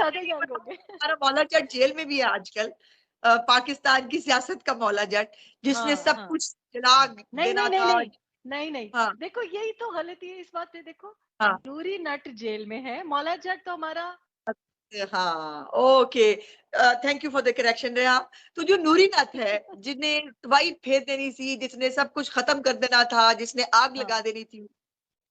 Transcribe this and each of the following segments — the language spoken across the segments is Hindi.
ज्यादा यंग हो गए। हमारा मौला जट जेल में भी है आजकल, पाकिस्तान की सियासत का मौला जट, जिसने हाँ सब हाँ, कुछ जला नहीं देना नहीं नहीं था। नहीं नहीं नहीं, हाँ देखो यही तो गलती है इस बात पे। देखो हाँ नूरी नट जेल में है, मौला जट तो हमारा। हाँ, okay, thank you for the correction Reha. तो जो नूरी नथ है, जिन्हें वाइट फेर देनी थी, जिसने सब कुछ खत्म कर देना था, जिसने आग हाँ लगा देनी थी,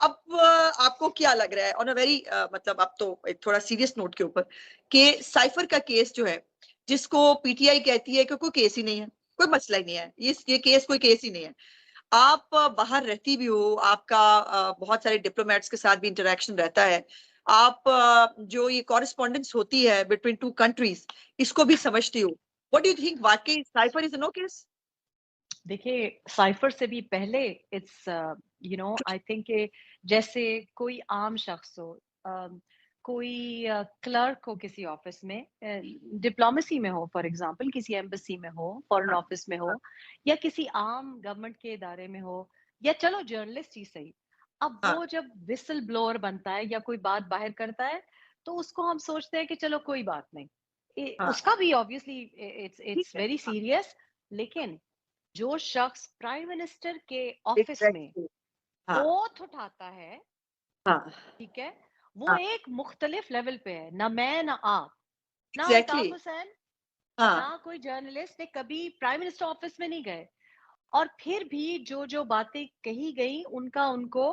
अब आपको क्या लग रहा है ऑन अ वेरी मतलब अब तो एक थोड़ा सीरियस नोट के ऊपर, कि साइफर का केस जो है, जिसको पीटीआई कहती है कि कोई केस ही नहीं है, कोई मसला ही नहीं है, ये केस कोई केस ही नहीं है। आप बाहर रहती भी हो, आपका बहुत सारे डिप्लोमेट्स के साथ भी इंटरेक्शन रहता है, आप जो ये कॉरेस्पॉन्डेंस होती है बिटवीन टू कंट्रीज, इसको भी समझती हो। व्हाट डू यू थिंक, वाकई साइफर इज नो केस? देखिए साइफर से भी पहले इट्स आई थिंक जैसे कोई आम शख्स हो, कोई क्लर्क हो किसी ऑफिस में, डिप्लोमेसी में हो, फॉर एग्जांपल किसी एम्बेसी में हो, फॉरेन हाँ ऑफिस में हाँ हो, या किसी आम गवर्नमेंट के इदारे में हो, या चलो जर्नलिस्ट ही सही। अब हाँ वो जब विसल ब्लोअर बनता है या कोई बात बाहर करता है, तो उसको हम सोचते हैं कि चलो कोई बात नहीं, हाँ, उसका भी ऑब्वियसली इट्स ठीक इट्स है, वेरी हाँ, सीरियस। लेकिन जो शख्स प्राइम मिनिस्टर के ऑफिस में एग्जैक्टली, हाँ ओथ उठाता है, हाँ, ठीक है, वो हाँ, एक मुख्तलिफ लेवल पे है। ना मैं ना आप, ना एग्जैक्टली, अल्ताफ हुसैन, ना हाँ, कोई जर्नलिस्ट ने कभी प्राइम मिनिस्टर ऑफिस में नहीं गए। और फिर भी जो जो बातें कही गई उनका उनको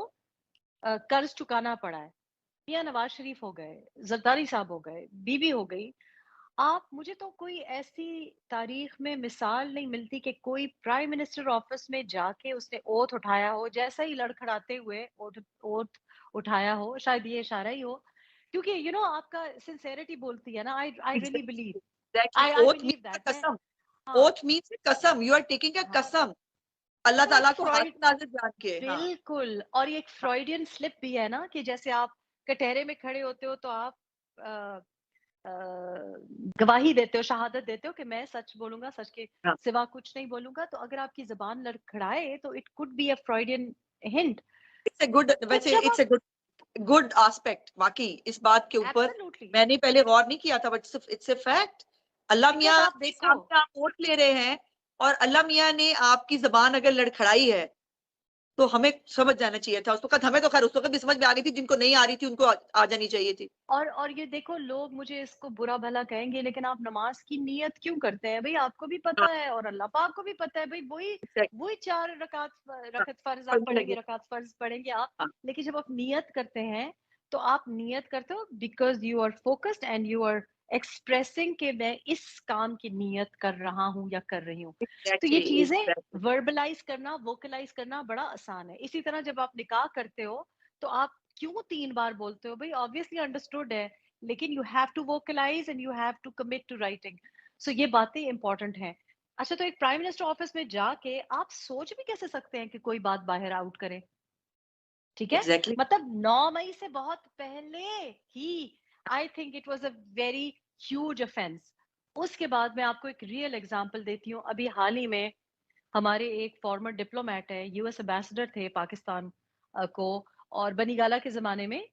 कर्ज चुकाना पड़ा है। मियां नवाज शरीफ हो गए, जरदारी साहब हो गए, बीबी हो गई। आप मुझे तो कोई ऐसी तारीख में मिसाल नहीं मिलती कि कोई प्राइम मिनिस्टर ऑफिस में जाके उसने ओथ उठाया हो, जैसा ही लड़खड़ाते हुए ओथ ओथ उठाया हो। शायद ये इशारा ही हो, क्योंकि आपका सिंसेरिटी बोलती है ना। I I really believe, exactly, exactly, I oath believe means that मैं। कसम, हाँ ओथ मीन्स कसम, यू आर टेकिंग अ हाँ, कसम, अल्लाह वो एक ताला को फ्रॉइड, हाजिर नाजिर जान के, हाँ बिल्कुल। और ये एक हाँ फ्रॉइडियन स्लिप भी है ना, कि जैसे आप कटहरे में खड़े होते हो तो आप अ, अ, गवाही देते हो, शहादत देते हो कि मैं सच बोलूंगा, सच के हाँ, सिवा कुछ नहीं बोलूंगा। तो अगर आपकी जबान लड़खड़ाए तो it could be a Freudian hint. It's a good, तो वैसे जब इट्स आप, ए गुड गुड एस्पेक्ट, वाकई इस बात के ऊपर एब्सोल्युटली, मैंने पहले गौर नहीं किया था, but it's a fact. Allah because मियाँ आप के देखो, सामने आप वोट ले रहे हैं, और अल्लाह मियाँ ने आपकी जबान अगर लड़खड़ाई है, तो हमें समझ जाना चाहिए था उस वक्त। हमें तो खैर उस वक्त भी समझ में आ गई थी, जिनको नहीं आ रही थी उनको आ जानी चाहिए थी। और ये देखो, लोग मुझे इसको बुरा भला कहेंगे, लेकिन आप नमाज की नियत क्यों करते हैं भाई? आपको भी हाँ, पता है और अल्लाह पाक को भी पता है भाई। वही exactly, वही चार रकात हाँ, रकत फर्ज आप पढ़ने पढ़ेंगे, लगे, रकात फर्ज पढ़ेंगे आप। हाँ, लेकिन जब आप नियत करते हैं, तो आप नियत करते हो because you are focused and you are expressing कि मैं इस काम की नियत कर रहा हूँ या कर रही हूँ। तो ये एग्जैक्टली, चीजें एग्जैक्टली, वर्बलाइज करना, वोकलाइज करना बड़ा आसान है। इसी तरह जब आप निकाह करते हो, तो आप क्यों 3 बार बोलते हो भाई? ऑब्वियसली अंडरस्टूड है, लेकिन you have to vocalise and you have to commit to writing. So ये बातें इंपॉर्टेंट हैं। अच्छा, तो एक प्राइम मिनिस्टर ऑफिस में जाके आप सोच भी कैसे सकते हैं कि कोई बात बाहर आउट करे? ठीक है, एग्जैक्टली, मतलब 9 मई से बहुत पहले ही I think it was a very huge offence. उसके बाद मैं आपको एक रियल एग्जांपल देती हूँ। अभी हाल ही में हमारे एक फॉर्मर डिप्लोमेट है, यूएस एम्बेसडर थे पाकिस्तान को। और बनीगाला के ज़माने में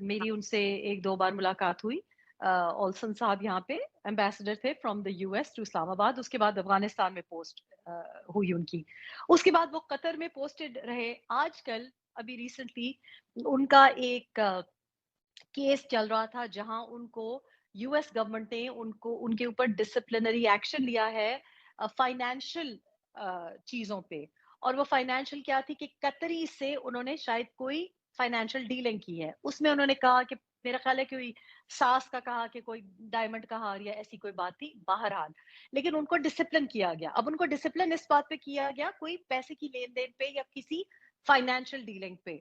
मेरी उनसे 1-2 बार मुलाकात हुई। ओल्सन साहब यहाँ पे एम्बेसडर थे from the US to Islamabad. उसके बाद अफ़गानिस्तान में पोस्ट हुई उनकी। उसके बाद वो कतर में पोस्टेड रहे। आजकल अभी रिसेंटली उनका एक केस चल रहा था, जहां उनको यूएस गवर्नमेंट ने उनको उनके ऊपर डिसिप्लिनरी एक्शन लिया है फाइनेंशियल चीजों पे। और वो फाइनेंशियल क्या थी कि कतरी से उन्होंने शायद कोई फाइनेंशियल डीलिंग की है। उसमें उन्होंने कहा कि मेरा ख्याल है कि कोई सास का कहा कि कोई डायमंड का हार या ऐसी कोई बात थी, बहरहाल। लेकिन उनको डिसिप्लिन किया गया। अब उनको डिसिप्लिन इस बात पे किया गया, कोई पैसे की लेन देन पे या किसी फाइनेंशियल डीलिंग पे।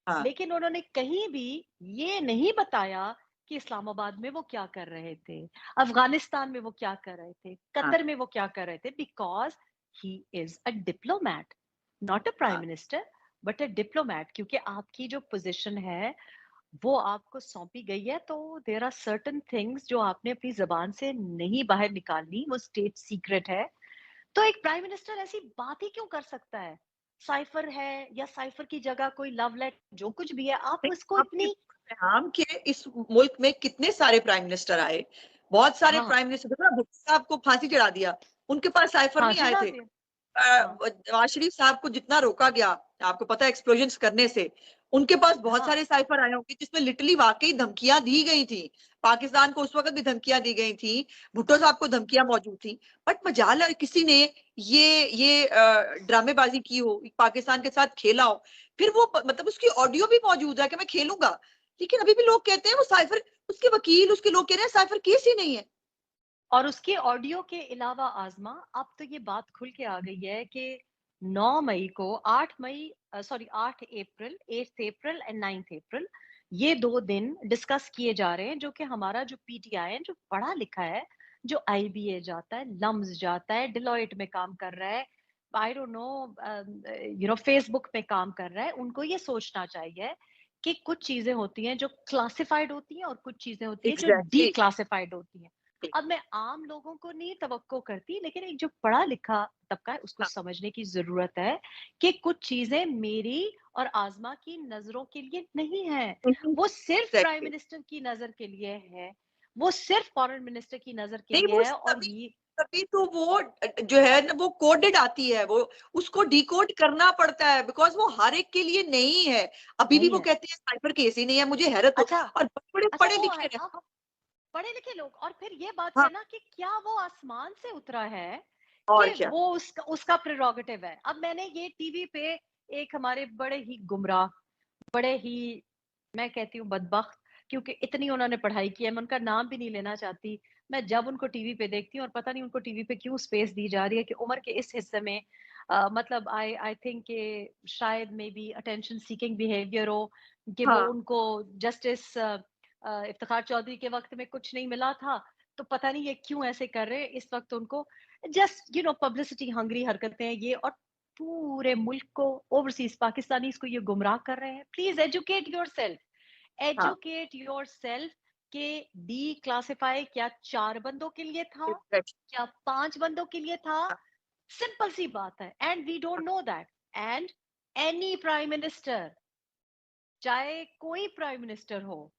हाँ लेकिन उन्होंने कहीं भी ये नहीं बताया कि इस्लामाबाद में वो क्या कर रहे थे, अफगानिस्तान में वो क्या कर रहे थे, हाँ कतर में वो क्या कर रहे थे। Because he is a diplomat, not a prime हाँ, मिनिस्टर, बट अ डिप्लोमैट। क्योंकि आपकी जो पोजीशन है वो आपको सौंपी गई है, तो देर आर सर्टन थिंग्स जो आपने अपनी जबान से नहीं बाहर निकालनी, वो स्टेट सीक्रेट है। तो एक प्राइम मिनिस्टर ऐसी बात ही क्यों कर सकता है? साइफर है या साइफर की जगह कोई लव लेटर, जो कुछ भी है, आप नहीं, उसको आपने इतनी हम के इस मुल्क में कितने सारे प्राइम मिनिस्टर आए, बहुत सारे हाँ प्राइम मिनिस्टर, देखो ना भुट्टो साहब को फांसी चढ़ा दिया, उनके पास साइफर नहीं फांसी आए चढ़ा थे। दिया। हाँ नवाज शरीफ साहब को जितना रोका गया, आपको पता है एक्सप्लोजन्स करने से, उनके पास बहुत हाँ सारे साइफर आए होंगे जिसमें लिटरली वाकई धमकियां दी गई थी। पाकिस्तान को उस वक्त भी धमकियां दी गई थी, भुट्टो साहब को धमकियां मौजूद थी। बट मजाल है किसी ने ये ड्रामेबाजी की हो, पाकिस्तान के साथ खेला हो, फिर वो मतलब उसकी ऑडियो भी मौजूद है कि मैं खेलूंगा, लेकिन अभी भी लोग कहते हैं वो साइफर, उसके वकील उसके लोग कह रहे हैं साइफर केस ही नहीं है। और उसके ऑडियो के अलावा आजमा, अब तो ये बात खुल के आ गई है कि 9 मई को 8 मई सॉरी 8 अप्रैल 8 अप्रैल एंड 9 अप्रैल ये 2 दिन डिस्कस किए जा रहे हैं, जो कि हमारा जो पीटीआई है जो पढ़ा लिखा है, जो आईबीए जाता है, लम्स जाता है, डिलॉयट में काम कर रहा है, आई डोंट नो फेसबुक पे काम कर रहा है, उनको ये सोचना चाहिए कि कुछ चीजें होती हैं जो क्लासिफाइड होती हैं और कुछ चीजें होती हैं जो डी एग्जैक्टली। क्लासिफाइड होती हैं। अब मैं आम लोगों को नहीं तवक्को करती, लेकिन एक जो पढ़ा लिखा तबका है उसको समझने की जरूरत है कि कुछ चीजें मेरी और आजमा की नजरों के लिए नहीं है, वो सिर्फ प्राइम एग्जैक्टली। मिनिस्टर की नजर के लिए है, वो सिर्फ फॉरेन मिनिस्टर की नजर के नहीं लिए वो है। और तभी ये तभी तो वो जो है ना वो कोडेड आती है, वो उसको डिकोड करना पड़ता है, बिकॉज वो हर एक के लिए नहीं है। अभी भी नहीं वो है। कहते हैं साइबर केस ही नहीं है, मुझे हैरत हो। अच्छा और बड़े बड़े अच्छा पढ़े वो है, लिखे हैं। अब पढ़े लिखे लोग, और फिर ये बात हाँ, है ना कि क्या वो आसमान से उतरा है और कि क्या। वो उसका प्रेरोगेटिव है। अब मैंने ये टीवी पे एक हमारे बड़े ही गुमराह, बड़े ही, मैं कहती हूँ बदबख्त, क्योंकि इतनी उन्होंने पढ़ाई की है, मैं उनका नाम भी नहीं लेना चाहती। मैं जब उनको टीवी पे देखती हूँ, और पता नहीं उनको टीवी पे क्यों स्पेस दी जा रही है कि उम्र के इस हिस्से में मतलब आई आई थिंक कि शायद may be attention seeking behaviour हो, कि वो हाँ, उनको जस्टिस इफ्तिखार चौधरी के वक्त में कुछ नहीं मिला था, तो पता नहीं ये क्यों ऐसे कर रहे हैं इस वक्त उनको, जस्ट पब्लिसिटी हंग्री हरकतें हैं ये, और पूरे मुल्क को, ओवरसीज पाकिस्तानीज को ये गुमराह कर रहे हैं। प्लीज एजुकेट योरसेल्फ, हाँ, एजुकेट योरसेल्फ के डी क्लासिफाई क्या 4 बंदों के लिए था, एग्जैक्टली। क्या 5 बंदों के लिए था? सिंपल सी बात है, and we don't know that. And any prime minister, चाहे कोई प्राइम मिनिस्टर हो,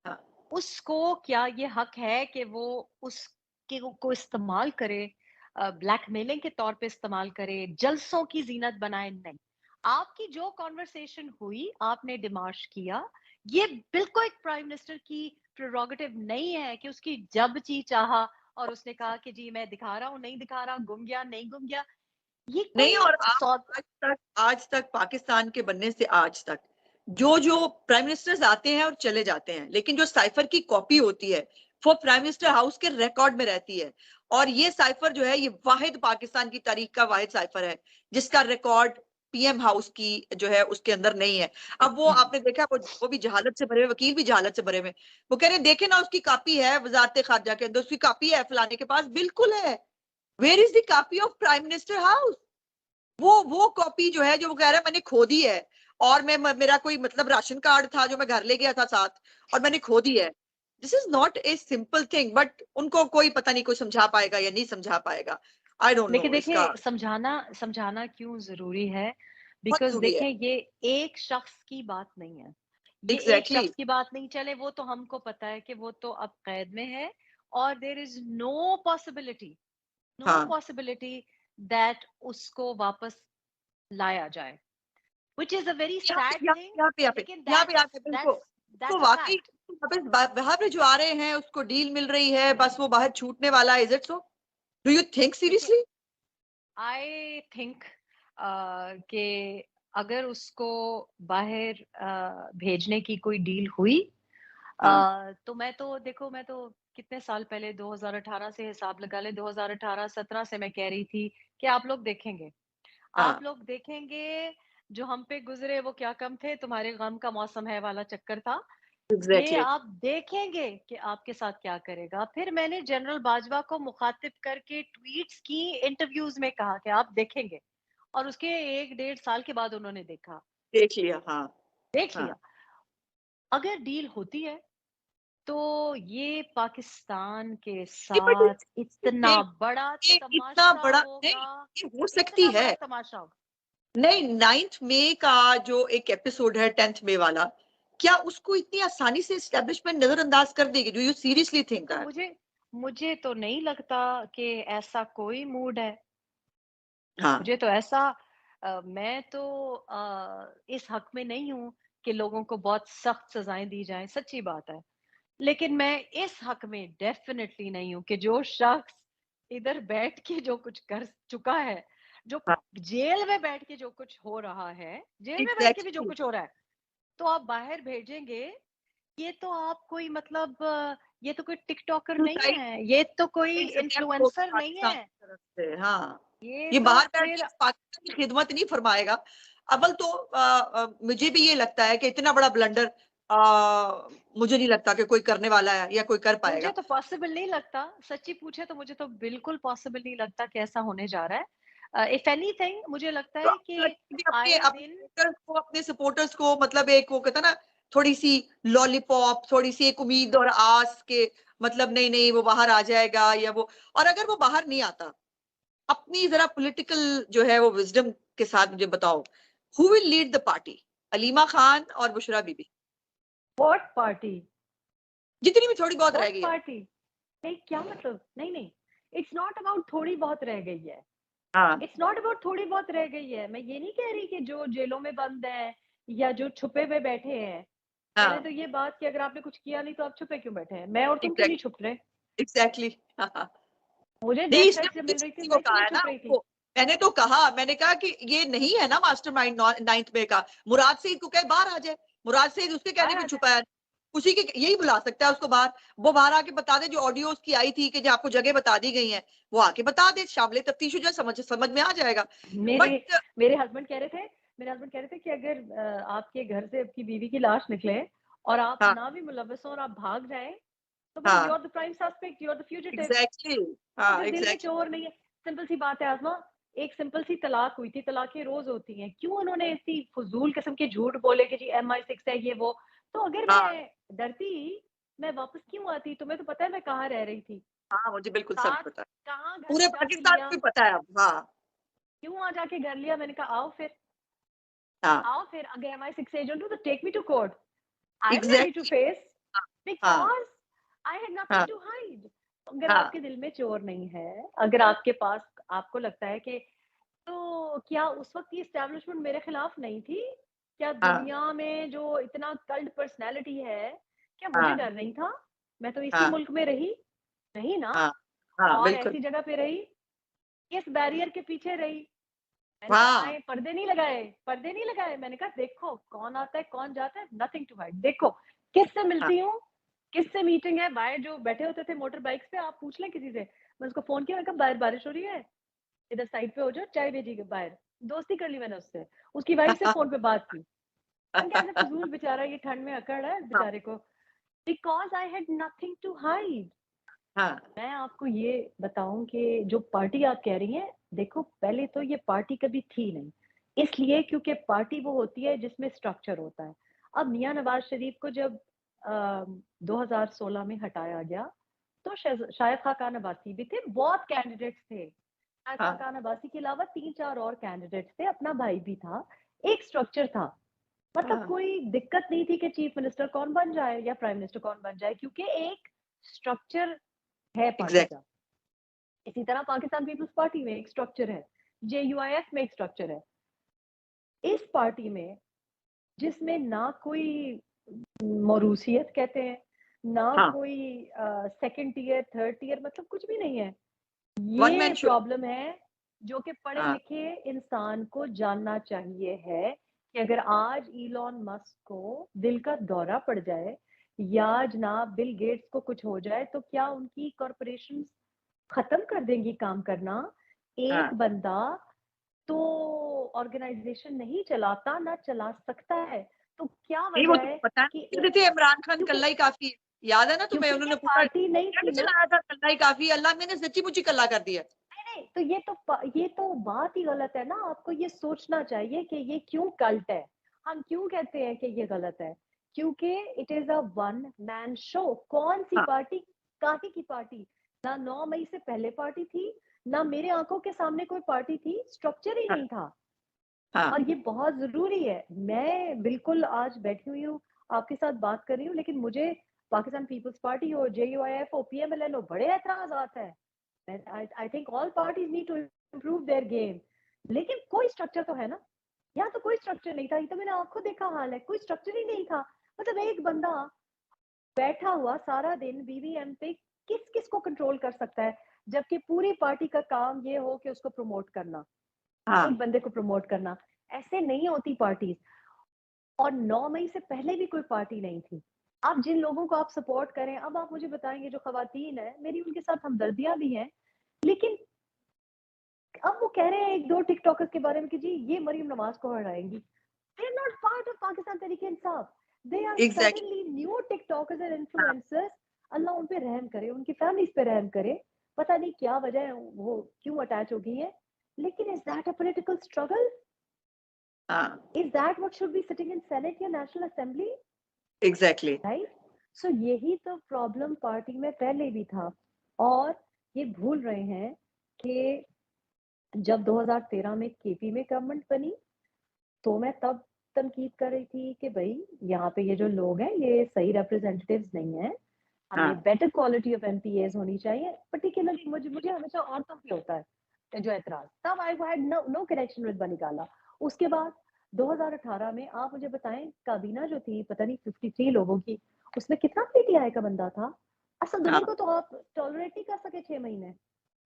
हाँ, उसको क्या ये हक है कि वो उसके को इस्तेमाल करे, ब्लैकमेलिंग के तौर पे इस्तेमाल करे, जलसों की जीनत बनाए? नहीं। आपकी जो कॉन्वर्सेशन हुई, आपने डिमार्श किया, ये बिल्कुल एक प्राइम मिनिस्टर की प्रेरोगेटिव नहीं है कि उसकी जब जी चाहा और उसने कहा कि जी मैं दिखा रहा हूँ, नहीं दिखा रहा, गुम गया नहीं गुम गया, ये नहीं। कोई और सौदा। आज तक पाकिस्तान के बनने से आज तक जो जो प्राइम मिनिस्टर्स आते हैं और चले जाते हैं, लेकिन जो साइफर की कॉपी होती है वो प्राइम मिनिस्टर हाउस के रिकॉर्ड में रहती है। और ये साइफर जो है ये वाहिद पाकिस्तान की तारीख का वाहिद साइफर है जिसका रिकॉर्ड पीएम हाउस की जो है उसके अंदर नहीं है। अब वो आपने देखा, वो भी जहालत से भरे हुए, वकील भी जहालत से भरे हुए, वो कह रहे हैं देखे ना उसकी कॉपी है वजारत खारजा के अंदर, उसकी कॉपी है फलाने के पास, बिल्कुल है। Where is the copy of prime minister house? वो कॉपी जो है जो वो कह रहा है मैंने खो दी है, और मेरा कोई मतलब राशन कार्ड था जो मैं घर ले गया था साथ, और मैंने खो दी है। This is not a simple thing, but उनको कोई पता नहीं कोई समझा पाएगा या नहीं समझा पाएगा। आई डोंट लेकिन नो इसका। देखिए, समझाना समझाना क्यों जरूरी है? बहुत बिकॉज जरूरी है। देखें, ये एक शख्स की बात नहीं है, ये एक एग्जैक्टली शख्स की बात नहीं, चले वो तो हमको पता है कि वो तो अब कैद में है, और देर इज नो हाँ। पॉसिबिलिटी दैट उसको वापस लाया जाए, विच इज अ वेरी यहाँ पे सैड यहाँ थिंग। यहाँ पे यहाँ पे लेकिन यहाँ पे यहाँ पे बिल्कुल उसको दैट्स अ वाकई फैक्ट। वहां पे जो आ रहे हैं उसको डील मिल रही है, बस वो बाहर छूटने वाला है। Is it so? Do you think देखिए, सीरियसली? आई थिंक कि अगर उसको बाहर भेजने की कोई डील हुई, हाँ, तो मैं तो कितने साल पहले 2018 से हिसाब लगा ले, 2018-17 से मैं कह रही थी कि हाँ, आप लोग देखेंगे, जो हम पे गुजरे वो क्या कम थे, तुम्हारे गम का मौसम है वाला चक्कर था, ये एग्जैक्टली। आप देखेंगे कि आपके साथ क्या करेगा। फिर मैंने जनरल बाजवा को मुखातिब करके ट्वीट्स की, इंटरव्यूज में कहा कि आप देखेंगे, और उसके 1 डेढ़ साल के बाद उन्होंने देख लिया। हाँ, देख हाँ। लिया। अगर डील होती है तो ये पाकिस्तान के ये बट साथ इतना थिंक बड़ा ये इतना तमाशा बड़ा नहीं, होगा, ये हो सकती इतना है। बड़ा तमाशा होगा। नहीं, 9th मई का जो एक एपिसोड है 10th मई वाला, क्या उसको इतनी आसानी से एस्टेब्लिशमेंट नजरअंदाज कर देगी? डू यू सीरियसली थिंक तो दैट? मुझे मुझे तो नहीं लगता कि ऐसा कोई मूड है। हाँ, मुझे तो ऐसा मैं तो इस हक में नहीं हूँ कि लोगों को बहुत सख्त सजाएँ दी जाएँ, सच्ची बात है। लेकिन मैं इस हक में डेफ़िनेटली नहीं हूँ कि जो शख़्स इधर बैठ के जो कुछ कर चुका है, जो हाँ, जेल में बैठ के जो कुछ हो रहा है, जेल में बैठ के भी जो एग्जैक्टली। कुछ हो रहा है, तो आप बाहर भेजेंगे, ये तो आप कोई मतलब ये तो कोई टिकटॉकर नहीं सुसाइड है, ये तो कोई अटेम्प्ट होगी इन्फ्लुएंसर नहीं पाकिस्तान है, की तरफ से। हाँ, ये ये तो बाहर बैठ फिर के पाकिस्तान की खिदमत नहीं फरमाएगा। अव्वल तो मुझे भी ये लगता है कि इतना बड़ा ब्लंडर मुझे नहीं लगता कि कोई करने वाला है या कोई कर मुझे पाएगा। तो पॉसिबल नहीं लगता, सच्ची पूछे तो मुझे तो बिल्कुल पॉसिबल नहीं लगता कि ऐसा होने जा रहा है। इफ एनीथिंग मुझे लगता तो है आपको कि लगता है कि अपने आए अपने दिन सपोर्टर्स को मतलब एक वो कहता है ना, थोड़ी-सी लॉलीपॉप, थोड़ी-सी एक उम्मीद और आस के मतलब नहीं, नहीं वो बाहर आ जाएगा या वो, और अगर वो बाहर नहीं आता, अपनी ज़रा पॉलिटिकल जो है वो विज़डम के साथ मुझे बताओ, who will lead the party? Aleema Khan और बुशरा बीबी? व्हाट पार्टी जितनी भी थोड़ी बहुत रह व्हाट गई है। पार्टी नहीं क्या मतलब नहीं नहीं इट्स नॉट अबाउट थोड़ी बहुत रह गई है हाँ, इट्स नॉट अबाउट थोड़ी बहुत रह गई है मैं ये नहीं कह रही कि जो जेलों में बंद है या जो छुपे हुए बैठे हैं पहले हाँ, तो ये बात कि अगर आपने कुछ किया नहीं तो आप छुपे क्यों बैठे हैं मैं और तुम क्यों नहीं एग्ज़ैक्टली, छुप रहे एग्ज़ैक्टली। हाँ, हाँ। मुझे नहीं, डेथ इसने थ्रेट जब मुझे मिल रही थी किसी को मैं क्यों कहा नहीं है ना छुप रही थी आपको, मैंने कहा कि ये नहीं है ना मास्टरमाइंड 9th में का, मुराद सईद को कहे बाहर आ जाए, मुराद सईद उसके कहने बाहर पे आ जाए छुपा है, उसी के यही बुला सकता है उसको बाहर, वो बाहर आके बता दे जो ऑडियो उसकी आई थी कि जो आपको जगह बता दी गई है, वो आके बता दे, शामिल तफ्तीश हो जाए, समझ समझ में आ जाएगा। मेरे बट मेरे हस्बैंड कह रहे थे मेरे हस्बैंड कह रहे थे कि अगर आपके घर से आपकी बीवी की लाश निकले और आप हाँ, ना भी मुलव्वस हो और आप भाग जाएं तो भाई यू हाँ, are the prime suspect you are the fugitive exactly, हाँ, अगर दिल में एग्ज़ैक्टली, चोर नहीं है सिंपल सी बात है आसमा एक सिंपल सी तलाक हुई थी तलाकें रोज होती हैं क्यों उन्होंने इतनी फजूल किस्म के झूठ बोले कि जी MI6 है ये वो तो अगर मैं हाँ, डरती मैं वापस क्यों आती तुम्हें तो पता है मैं कहाँ रह रही थी हाँ, मुझे बिल्कुल सब साथ पता है। कहाँ घर पूरे जाके पाकिस्तान लिया को भी पता है अब, हाँ, क्यों आ जाके घर लिया मैंने कहा हाँ, आओ फिर अगर MI6 एजेंट हूँ तो take me to court I am ready to exactly, face हाँ, हाँ, बिकॉज आई हैड नथिंग हाँ, टू हाइड अगर हाँ, आपके दिल में चोर नहीं है अगर आपके पास आपको लगता है कि तो क्या उस वक्त ये एस्टेब्लिशमेंट मेरे खिलाफ नहीं थी क्या हाँ, दुनिया में जो इतना कल्ट पर्सनैलिटी है क्या मुझे हाँ, डर नहीं था मैं तो इसी हाँ, मुल्क में रही नहीं ना हाँ, हाँ, और बिल्कुल। ऐसी जगह पे रही किस बैरियर के पीछे रही मैंने कहा हाँ, आए पर्दे नहीं लगाए मैंने कहा देखो कौन आता है कौन जाता है नथिंग टू हाइड देखो किससे हाँ, मिलती हूँ किससे मीटिंग है बाहर जो बैठे होते थे मोटर बाइक्स पे आप पूछ लें किसी से मैं उसको फोन किया मैंने कहा बाहर बारिश हो रही है इधर साइड पे हो जाओ चाय भेजी बाहर दोस्ती कर ली मैंने उससे उसकी वाइफ से फोन पे बात की मैंने कहा ऐसे फजूल बेचारा ये ठंड में अकड़ है हाँ, बेचारे को because I had nothing to hide हाँ, मैं आपको ये बताऊं कि जो पार्टी आप कह रही हैं देखो पहले तो ये पार्टी कभी थी नहीं इसलिए क्योंकि पार्टी वो होती है जिसमें स्ट्रक्चर होता है अब मियां नवाज शरीफ को जब 2016 में हटाया गया तो शायद खाकान अब्बासी भी थे बहुत कैंडिडेट्स थे शायद हाँ, खाकान अब्बासी के अलावा 3-4 और कैंडिडेट्स थे अपना भाई भी था एक स्ट्रक्चर था मतलब हाँ, कोई दिक्कत नहीं थी कि चीफ मिनिस्टर कौन बन जाए या प्राइम मिनिस्टर कौन बन जाए क्योंकि एक स्ट्रक्चर है पार्टी एग्ज़ैक्ट का इसी तरह पाकिस्तान पीपल्स पार्टी में एक स्ट्रक्चर है JUIF में एक स्ट्रक्चर है इस पार्टी में जिसमें ना कोई मौरूसियत कहते हैं ना हाँ, कोई सेकंड टीयर थर्ड टीयर मतलब कुछ भी नहीं है वन मैन ये शो। प्रॉब्लम है जो कि पढ़े हाँ, लिखे इंसान को जानना चाहिए है कि अगर आज इलॉन मस्क को दिल का दौरा पड़ जाए या जनाब बिल गेट्स को कुछ हो जाए तो क्या उनकी कॉरपोरेशन खत्म कर देंगी काम करना एक हाँ, बंदा तो ऑर्गेनाइजेशन नहीं चलाता ना चला सकता है तो क्या नहीं वजह वो तो है पता कि नहीं थे इमरान खान क्योंकि कल्ला ही काफ़ी है। याद है ना तुम्हें क्योंकि ये उन्होंने पूरा पार्टी नहीं इंडिया थी भी ना चलाया था, कल्ला ही काफ़ी है, अल्लाह ने सच्ची-मुच्ची कल्ला कर दिया। नहीं तो ये तो बात ही गलत है ना आपको ये सोचना चाहिए कि ये क्यों कल्ट है हम क्यों कहते हैं कि ये गलत है क्योंकि it is a one man show कौन सी हाँ, पार्टी काहे की पार्टी ना 9 मई से पहले पार्टी थी ना मेरे आंखों के सामने कोई पार्टी थी स्ट्रक्चर ही हाँ, नहीं था हाँ, और ये बहुत जरूरी है मैं बिल्कुल आज बैठी हुई हूँ आपके साथ बात कर रही हूँ, लेकिन मुझे पाकिस्तान पीपल्स पार्टी हो, JUIF हो, PMLN हो, बड़े एतराज़ात हैं। I think all parties need to improve their game. लेकिन कोई स्ट्रक्चर तो है ना, यहाँ तो कोई स्ट्रक्चर नहीं था। ये तो मैंने आंखों देखा हाल है, कोई स्ट्रक्चर ही नहीं था। मतलब एक बंदा बैठा हुआ सारा दिन BBM पे किस किस को कंट्रोल कर सकता है, जबकि पूरी पार्टी का काम ये हो कि उसको प्रमोट करना, हाँ एक बंदे को प्रमोट करना। ऐसे नहीं होती पार्टीज। और 9 मई से पहले भी कोई पार्टी नहीं थी। आप जिन लोगों को आप सपोर्ट करें, अब आप मुझे बताएंगे जो खवातीन है, मेरी उनके साथ हमदर्दियां भी हैं, लेकिन अब वो कह रहे हैं एक दो टिकटॉकर्स के बारे में कि जी ये मरियम नवाज को हटाएंगी। They are not part of Pakistan तरीके इंसाफ। They are exactly. Suddenly new TikTokers and हाँ इन्फ्लुएंसर्स। अल्लाह उन पे रहम करे, उनकी फैमिलीज पे रहम करे। पता नहीं क्या वजह है, वो क्यों अटैच हो गई है। लेकिन is that a political struggle? हाँ is that what should be sitting in senate या national assembly? Exactly. Right. So यही तो प्रॉब्लम पार्टी में पहले भी था। और ये भूल रहे हैं कि जब 2013 में KP में गवर्नमेंट बनी, तो मैं तब तनकीद कर रही थी कि भाई यहाँ पे ये जो लोग हैं ये सही रिप्रेजेंटेटिव्स नहीं है, हमें हाँ बेटर क्वालिटी ऑफ MPAs होनी चाहिए। पर्टिकुलरली मुझे मुझे हमेशा औरतों पे होता है जो एतराज। तब I had no connection with बनीकाला। उसके बाद 2018 में आप मुझे बताएं, काबीना जो थी पता नहीं 53 लोगों की, उसमें कितना PTI का बंदा था? असदुल्ला हाँ को तो आप टॉलरेट नहीं कर सके 6 महीने।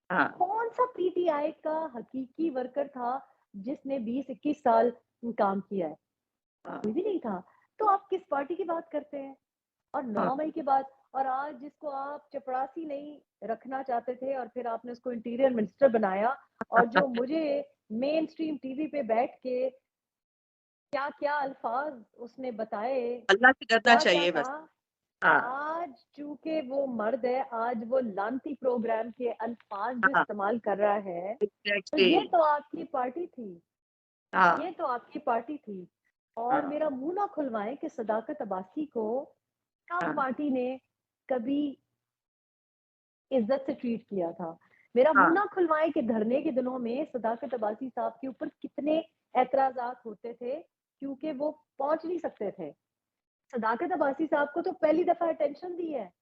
हाँ कौन सा PTI का हकीकी वर्कर था जिसने 20-21 साल काम किया है? हाँ कोई भी नहीं था। तो आप किस पार्टी की बात करते हैं? और हाँ 9 मई के बाद, और आज जिसको आप चपरासी नहीं रखना चाहते थे और फिर आपने उसको इंटीरियर मिनिस्टर बनाया, और जो मुझे मेन स्ट्रीम टीवी पे बैठ के क्या क्या अल्फाज उसने बताए, अल्लाह से डरना क्या क्या चाहिए बस। कहा। हाँ आज चूंकि वो मर्द है, आज वो लानती प्रोग्राम के अल्फाज जो हाँ इस्तेमाल कर रहा है, तो एग्जैक्टली। ये तो आपकी पार्टी थी। ये हाँ तो आपकी पार्टी थी। और हाँ मेरा मुंह ना खुलवाएं कि सदाकत अब्बासी को कब हाँ पार्टी ने कभी इज्जत से ट्रीट किया था। मेरा मुंह हाँ ना खुलवाएं कि धरने के दिनों में सदाकत अब्बासी साहब के ऊपर कितने एतराजात होते थे, क्योंकि वो पहुंच नहीं सकते थे। सदाकत अब्बासी साहब को तो पहली दफा अटेंशन दी है।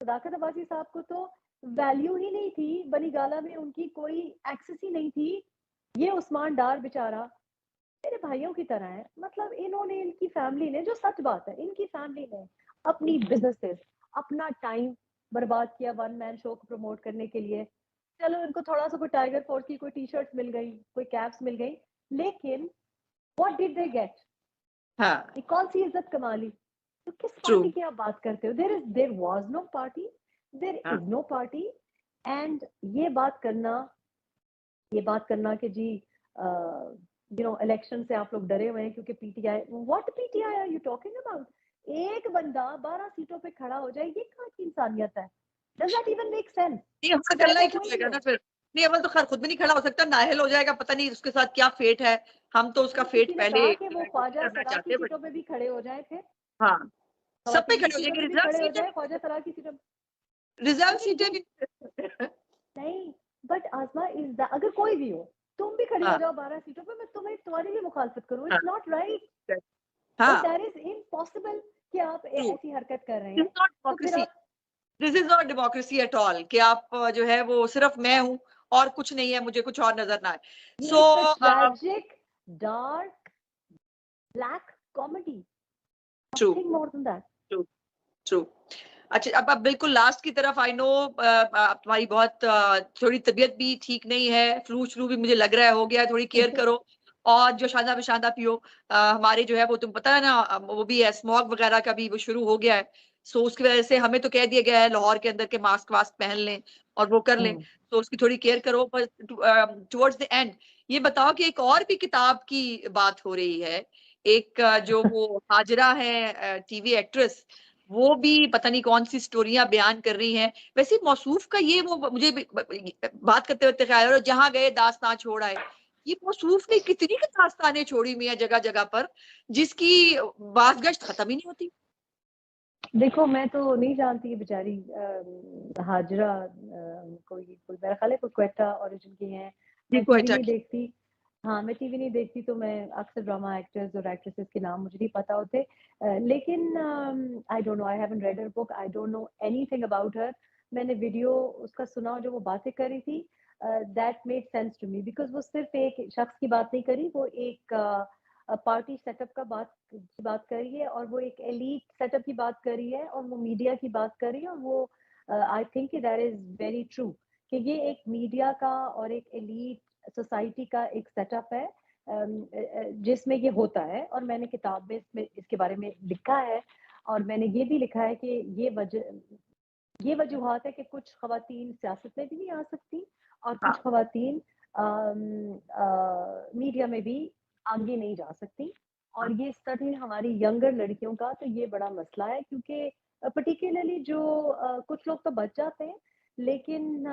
सदाकत अब्बासी साहब को तो वैल्यू ही नहीं थी, बनी गाला में उनकी कोई एक्सेस ही नहीं थी। ये उस्मान डार बेचारा मेरे भाइयों की तरह है। मतलब इन्होंने, इनकी फैमिली ने, जो सच बात है, इनकी फैमिली ने अपनी बिजनेसेस, अपना टाइम बर्बाद किया वन मैन शो को प्रमोट करने के लिए। चलो इनको थोड़ा सा कोई टाइगर फोर्स की कोई टी-शर्ट्स मिल गई, कोई कैप्स मिल गई, लेकिन व्हाट डिड दे गेट? हाँ ये कौन सी इज्जत कमा ली? तो किस ट्रू। पार्टी की आप बात करते हो? There was no party, there हाँ इज नो पार्टी। एंड ये बात करना कि जी इलेक्शन से आप लोग डरे हुए हैं क्योंकि PTI, what PTI are you talking about? एक बंदा 12 सीटों पे खड़ा हो जाए, ये कहाँ की इंसानियत है? Does that even make sense? नहीं अमल चाहे करना वो ही क्यों कोई भी होएगा हो। ना फिर। नहीं अमल तो खैर खुद भी नहीं खड़ा हो सकता, नाअहल हो जाएगा, पता नहीं उसके साथ क्या फेट है। हम तो उसका तो फेट किसी ने पहले कहा कि जो वो है वो नहीं ख्वाजा करना सरा की चाहते बट सीटों पे भी खड़े हो जाए, फिर हाँ सब पे खवातीन खड़े की हो सीटों जाएंगे, पे भी रिजर्व खड़े हो सीटें जाए, ख्वाजा सरा की सीटों। रिजर्व लेकिन सीटें ये भी। नहीं, बट आजमा इज अगर कोई भी हो, तुम भी खड़ी हो हाँ जाओ 12 सीटों पे, मैं तुम्हारी भी मुखालफत करूँ, हाँ इट्स नॉट राइट। हाँ दैट इज इम्पॉसिबल कि आप ट्रू। ऐसी हरकत कर रहे दिस हैं। इज नॉट तो फिर डेमोक्रेसी। आप, this is not democracy at all कि आप जो है वो सिर्फ मैं हूँ और कुछ नहीं है, मुझे कुछ और नजर ना आए। ये so it's a tragic, dark, black comedy, true nothing more than that. True true. अच्छा अब बिल्कुल लास्ट की तरफ आई नो तुम्हारी बहुत थोड़ी तबीयत भी ठीक नहीं है, फ्लू श्लू भी मुझे लग रहा है हो गया है, थोड़ी केयर करो। और जो शादा विशादा पियो, हमारे जो है वो तुम पता है ना वो भी है, स्मॉग वगैरह का भी वो शुरू हो गया है। सो उसकी वजह से हमें तो कह दिया गया है लाहौर के अंदर के मास्क वास्क पहन लें और वो कर लें। तो उसकी थोड़ी केयर करो। पर टुवर्ड्स द एंड ये बताओ कि एक और भी किताब की बात हो रही है। एक जो वो हाजरा है टीवी एक्ट्रेस, वो भी पता नहीं कौन सी स्टोरियां बयान कर रही हैं। वैसे मौसूफ का ये वो मुझे बात करते हुए ख्याल आ रहा है, जहां गए दास्तां छोड़ आए। ये मौसूफ ने कितनी की दास्तानें छोड़ी हुई हैं जगह जगह पर, जिसकी बाज़गश्त खत्म ही नहीं होती। देखो मैं तो नहीं जानती कि बेचारी हाजरा कोई कोई मेरा ख्याल है कोई क्वेटा ओरिजिन की हैं। ये मैं टीवी क्वेटा नहीं की। देखती। हाँ, मैं टीवी नहीं देखती तो मैं अक्सर ड्रामा एक्टर्स और एक्ट्रेसेस के नाम मुझे नहीं पता होते। लेकिन I don't know, I haven't red her book, I don't know anything about her. मैंने वीडियो उसका सुना जो वो बातें कर रही थी, that made sense to me because वो सिर्फ़ एक शख्स की बात नहीं कर रही, वो एक पार्टी सेटअप का बात कर रही है और वो एक एलीट सेटअप की बात कर रही है और वो मीडिया की बात कर रही है और वो I think that is very true कि ये एक मीडिया का और एक एलीट सोसाइटी का एक सेटअप है, जिसमें ये होता है और मैंने किताब में इसमें इसके बारे में लिखा है और मैंने ये भी लिखा है कि ये वजूहात है कि कुछ ख़वातीन सियासत में भी नहीं आ सकती और कुछ हाँ, ख़वातीन मीडिया में भी आगे नहीं जा सकती। हाँ, और ये सर्टेनली हमारी यंगर लड़कियों का तो ये बड़ा मसला है क्योंकि पर्टिकुलरली जो कुछ लोग तो बच जाते हैं, लेकिन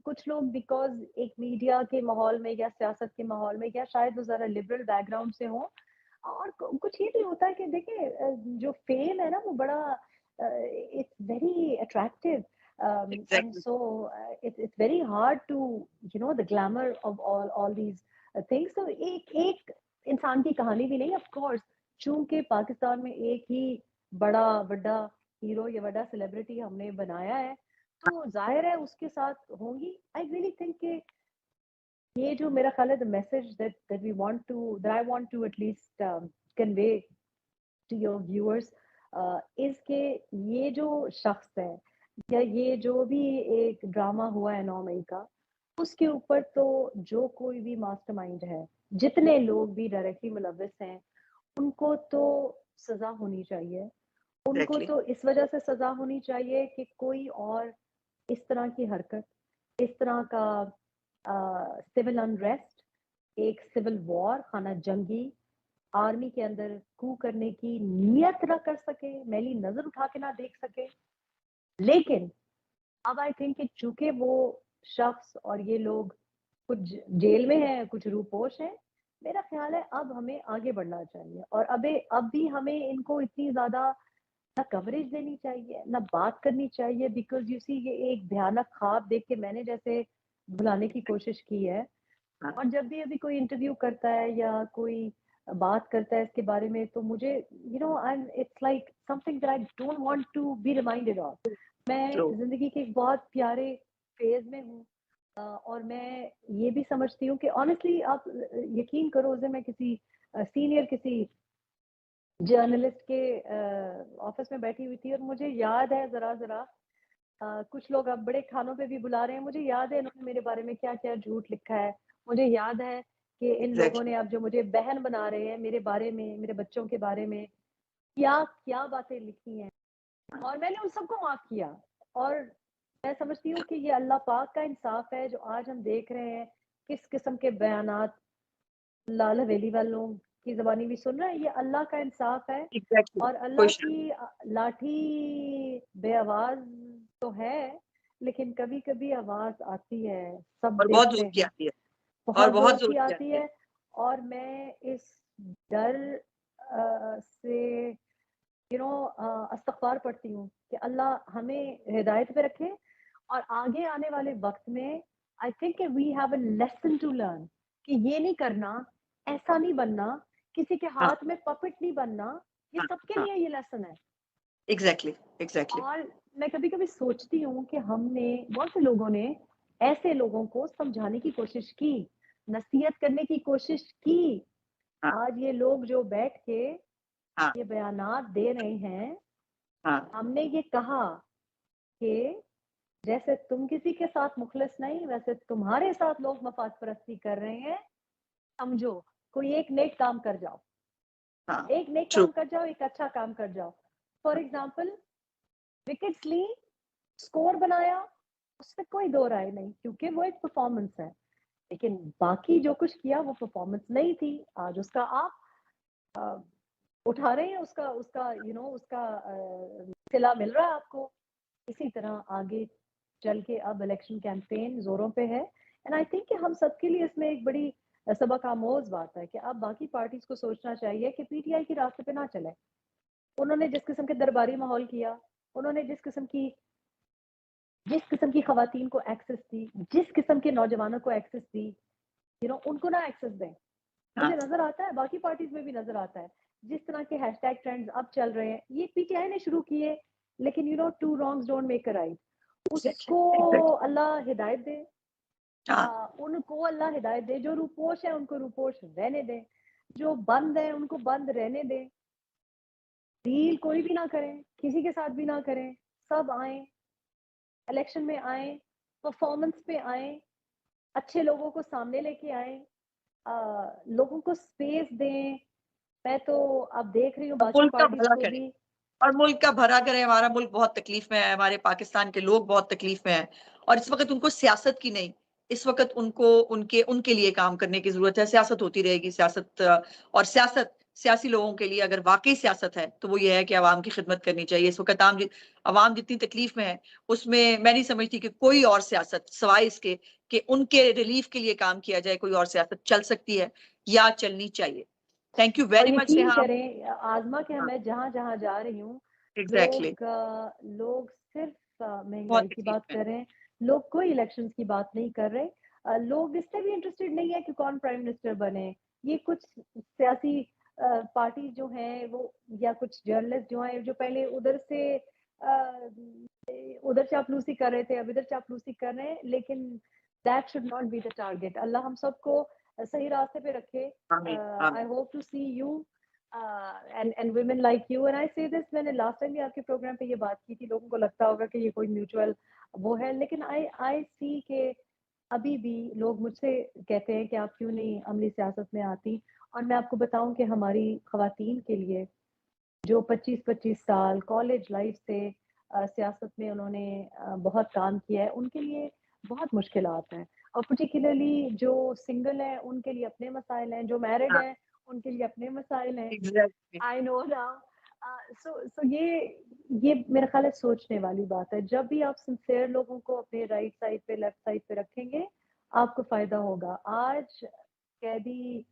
कुछ लोग बिकॉज़ एक मीडिया के माहौल में या सियासत के माहौल में या शायद वो ज़रा लिबरल बैकग्राउंड से हों और कुछ ये भी होता है कि देखिए जो फेम है ना वो बड़ा it's very attractive, and exactly. so it's very hard to the glamour of all these things. So एक इंसान की कहानी भी नहीं, of course, चूंकि पाकिस्तान में एक ही बड़ा बड़ा हीरो या बड़ा सेलिब्रिटी हमने बनाया है तो जाहिर है उसके साथ होंगी। आई रियली थिंक कि ये जो मेरा ख्याल है the message that I want to at least convey to your viewers is के ये जो शख्स है या ये जो भी एक ड्रामा हुआ है 9 मई का, उसके ऊपर तो जो कोई भी मास्टरमाइंड है, जितने लोग भी डायरेक्टली मुलव्विस हैं, उनको तो सजा होनी चाहिए। उनको एग्ज़ैक्टली। तो इस वजह से सजा होनी चाहिए कि कोई और इस तरह की हरकत, इस तरह का सिविल अनरेस्ट, एक सिविल वॉर, खाना जंगी, आर्मी के अंदर कू करने की नियत ना कर सके, मैली नजर उठा के ना देख सके। लेकिन अब आई थिंक कि चूंकि वो शख्स और ये लोग कुछ जेल में हैं, कुछ रूपोश हैं, मेरा ख्याल है अब हमें आगे बढ़ना चाहिए और अब भी हमें इनको इतनी ज्यादा ना कवरेज देनी चाहिए, ना बात करनी चाहिए, बिकॉज़ यू सी ये एक भयानक ख्वाब देख के मैंने जैसे भुलाने की कोशिश की है। हाँ, और जब भी अभी कोई इंटरव्यू करता है या कोई बात करता है इसके बारे में तो मुझे I am it's like something that I don't want to be reminded of. मैं ट्रू। ज़िंदगी के एक बहुत प्यारे फ़ेज़ में हूँ, और मैं ये भी समझती हूँ कि ऑनेस्टली आप यकीन करो, उस दिन मैं किसी सीनियर किसी जर्नलिस्ट के ऑफिस में बैठी हुई थी और मुझे याद है ज़रा-ज़रा कुछ लोग अब बड़े खानों पे भी बुला रहे हैं, मुझे याद है इन्होंने मेरे बारे में क्या-क्या झूठ लिखा है। मुझे याद है कि इन लोगों एग्ज़ैक्टली। ने अब जो मुझे बहन बना रहे हैं, मेरे बारे में, मेरे बच्चों के बारे में क्या-क्या बातें लिखी हैं और मैंने उन सबको माफ़ किया। और मैं समझती हूँ कि ये अल्लाह पाक का इंसाफ है जो आज हम देख रहे हैं, किस किस्म के बयानात लाल हवेली वालों की ज़बानी भी सुन रहे हैं, ये अल्लाह का इंसाफ है। एग्ज़ैक्टली। और कोई अल्लाह शक की लाठी बेआवाज़ तो है, लेकिन कभी-कभी आवाज़ आती है, सब और बहुत देखते ज़ोर की हैं, आती है और बहुत ज़ोर बहुत ज़ोर की की आती आती है। है। और मैं इस डर से इस्तग़फ़ार पढ़ती हूँ कि अल्लाह हमें हिदायत पे रखे और आगे आने वाले वक़्त में I think we have a lesson to learn कि ये नहीं करना, ऐसा नहीं बनना, किसी के हाँ, हाथ में पपेट नहीं बनना, ये हाँ, सबके हाँ। लिए ये लेसन है। Exactly, exactly. और मैं कभी-कभी सोचती हूँ कि हमने बहुत से लोगों ने ऐसे लोगों को समझाने की कोशिश की, नसीहत करने की कोशिश की। हाँ, आज ये लोग जो बैठ के हाँ, ये बयानात दे रहे हैं, हाँ, हमने ये कहा कि जैसे तुम किसी के साथ मुखलिस नहीं, वैसे तुम्हारे साथ लोग मफाद परस्ती कर रहे हैं, समझो, कोई एक नेक काम कर जाओ। हाँ। एक नेक ट्रू। काम कर जाओ, एक अच्छा काम कर जाओ। फॉर एग्ज़ाम्पल विकेट्स ली, स्कोर बनाया, उसमें कोई दो राय नहीं क्योंकि वो एक परफॉर्मेंस है। लेकिन बाकी जो कुछ किया वो परफॉर्मेंस नहीं थी। आज उसका आप अ, उठा रहे हैं, उसका उसका उसका सिला मिल रहा है आपको। इसी तरह आगे चल के अब इलेक्शन कैंपेन ज़ोरों पे है एंड आई थिंक कि हम सबके लिए इसमें एक बड़ी सबक आमोज़ बात है कि अब बाकी पार्टीज़ को सोचना चाहिए कि पीटीआई के रास्ते पे ना चलें। उन्होंने जिस किस्म के दरबारी माहौल किया, उन्होंने जिस किस्म की खवातीन को एक्सेस दी, जिस किस्म के नौजवानों को एक्सेस दी, उनको ना एक्सेस दें। हाँ। मुझे नजर आता है, बाकी पार्टीज में भी नजर आता है, जिस तरह के हैशटैग ट्रेंड्स अब चल रहे हैं, ये पीटीआई ने शुरू किए, लेकिन two wrongs don't make a right. उसको अल्लाह हिदायत दे, उनको अल्लाह हिदायत दे। जो रूपोश है उनको रूपोश रहने दें, जो बंद है उनको बंद रहने दें। डील कोई भी ना करें, किसी के साथ भी ना करें, सब आए, इलेक्शन में आए, परफॉर्मेंस पे आए, अच्छे लोगों को सामने लेके आए, लोगों को स्पेस दें। मैं तो अब देख रही हूँ बाकी मुल्क का पार्टीज भला को करे भी। और मुल्क का भला करे। हमारा मुल्क बहुत तकलीफ में है, हमारे पाकिस्तान के लोग बहुत तकलीफ में हैं और इस वक्त उनको सियासत की नहीं, इस वक्त उनको उनके लिए काम करने की जरूरत है। सियासत होती रहेगी, सियासत और सियासी लोगों के लिए अगर वाकई सियासत है तो वो ये है कि आवाम की खिदमत करनी चाहिए। इस वक्त आवाम जितनी तकलीफ में है उसमें मैं नहीं समझती कि कोई और सियासत सिवाय इसके कि उनके रिलीफ के लिए काम किया जाए, कोई और सियासत चल सकती है या चलनी चाहिए। थैंक यू और वेरी मच यकीन रेहाम। करें आजमा के, मैं जहाँ जहाँ जा रही हूँ, एग्जैक्टली लोग सिर्फ बहुत महंगाई की तकलीफ बात में कर रहे हैं। लोग कोई इलेक्शंस की बात नहीं कर रहे। लोग इससे भी इंटरेस्टेड नहीं है कि कौन प्राइम मिनिस्टर बने। ये कुछ सियासी पार्टी जो हैं वो, या कुछ जर्नलिस्ट जो हैं, जो पहले उधर चापलूसी कर रहे थे, अब इधर चापलूसी कर रहे हैं, लेकिन that should not be the target. अल्लाह हम सबको सही रास्ते पे रखे। आमीन I आमीन। hope to see you and women like you. And I say this, मैंने लास्ट टाइम भी आपके प्रोग्राम पे ये बात की थी, लोगों को लगता होगा कि ये कोई म्यूचुअल वो है, लेकिन आई सी के अभी भी लोग मुझसे कहते हैं कि आप क्यों नहीं अमली सियासत में आती। और मैं आपको बताऊं कि हमारी खवातीन के लिए, जो 25-25 साल कॉलेज लाइफ से सियासत में उन्होंने बहुत काम किया है, उनके लिए बहुत मुश्किलात हैं। और पर्टिकुलरली जो सिंगल हैं उनके लिए अपने मसाइल हैं, जो मैरिड हाँ हैं उनके लिए अपने मसाइल हैं। Exactly. I know now. So ये मेरा ख्याल है सोचने वाली बात है। जब भी आप सिंसियर लोगों को अपने राइट साइड पे, लेफ्ट साइड पे रखेंगे, आपको फायदा होगा। आज कैदी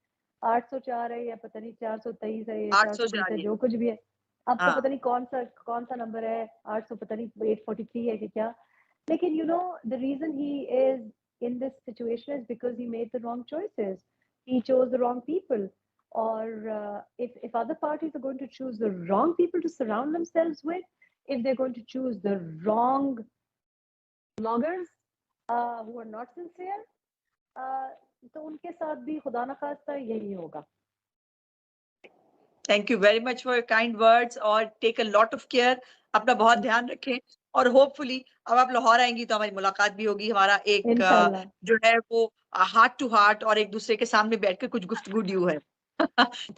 804 है, या पता नहीं 423 है, या 420 है, 804 जो कुछ भी है। अब तो हाँ पता नहीं कौन सा नंबर है, 800 पता नहीं 843 है कि क्या। लेकिन the reason he is in this situation is because he made the wrong choices. He chose the wrong people. Or if other parties are going to choose the wrong people to surround themselves with, if they're going to choose the wrong bloggers who are not sincere, तो उनके साथ भी खुदा ना खास्ता यही होगा। Thank you very much for your kind words और take a lot of care. अपना बहुत ध्यान रखें और होपफुली अब आप लाहौर आएंगी तो हमारी मुलाकात भी होगी। हमारा एक इंशाल्लाह। जो है वो हार्ट टू हार्ट और एक दूसरे के सामने बैठ के कुछ गुफ्तगू ड्यू है।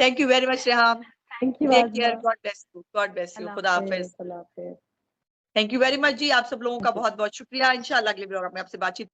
Thank you very much Reham. Thank you take आजमा। Care, God bless you, God bless you, अल्लाह खुदा हाफिज। हाफिज। अल्लाह हाफिज। Thank you very much ji, आप सब लोगों का थैंक यू। बहुत बहुत शुक्रिया। इंशाल्लाह अगले प्रोग्राम में आपसे बातचीत